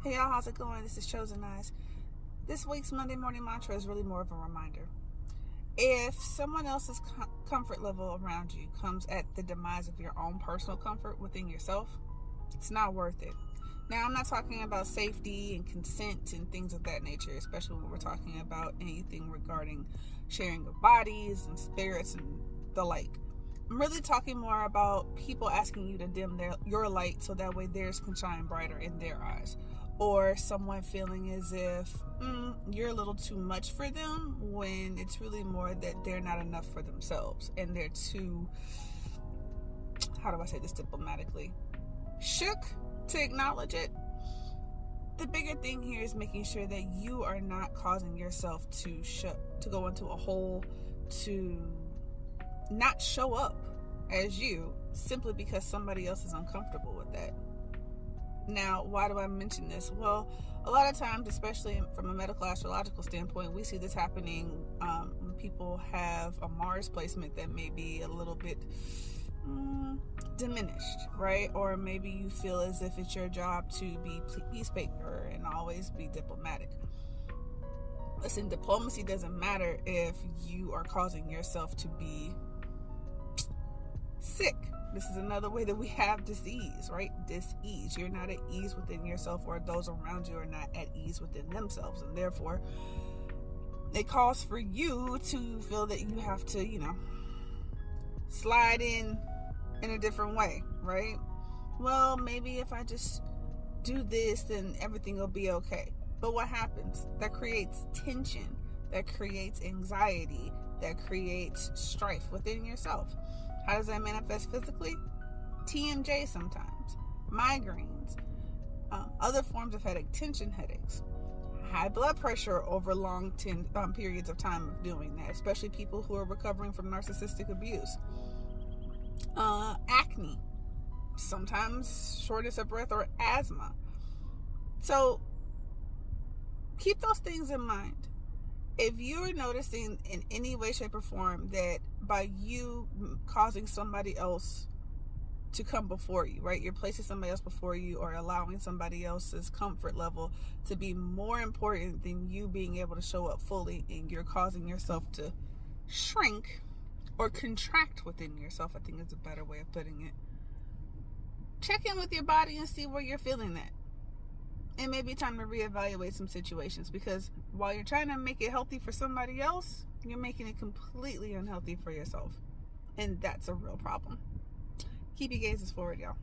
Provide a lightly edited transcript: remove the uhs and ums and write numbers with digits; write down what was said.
Hey y'all, how's it going? This is ChosenEyes. This week's Monday morning mantra is really more of a reminder. If someone else's comfort level around you comes at the demise of your own personal comfort within yourself, it's not worth it. Now, I'm not talking about safety and consent and things of that nature, especially when we're talking about anything regarding sharing of bodies and spirits and the like. I'm really talking more about people asking you to dim your light so that way theirs can shine brighter in their eyes. Or someone feeling as if you're a little too much for them when it's really more that they're not enough for themselves and they're too, how do I say this diplomatically, shook to acknowledge it. The bigger thing here is making sure that you are not causing yourself to go into a hole, to not show up as you simply because somebody else is uncomfortable with that. Now, why do I mention this? Well, a lot of times, especially from a medical astrological standpoint, we see this happening when people have a Mars placement that may be a little bit diminished, right? Or maybe you feel as if it's your job to be peacemaker and always be diplomatic. Listen, diplomacy doesn't matter if you are causing yourself to be sick. This is another way that we have dis-ease, right? Dis-ease. You're not at ease within yourself, or those around you are not at ease within themselves. And therefore, it calls for you to feel that you have to, slide in a different way, right? Well, maybe if I just do this, then everything will be okay. But what happens? That creates tension. That creates anxiety. That creates strife within yourself. How does that manifest physically? TMJ sometimes, migraines, other forms of headache, tension headaches, high blood pressure over long periods of time of doing that, especially people who are recovering from narcissistic abuse, acne, sometimes shortness of breath or asthma. So keep those things in mind. If you're noticing in any way, shape, or form that by you causing somebody else to come before you, right? You're placing somebody else before you or allowing somebody else's comfort level to be more important than you being able to show up fully, and you're causing yourself to shrink or contract within yourself, I think is a better way of putting it. Check in with your body and see where you're feeling that. It may be time to reevaluate some situations, because while you're trying to make it healthy for somebody else, you're making it completely unhealthy for yourself. And that's a real problem. Keep your gazes forward, y'all.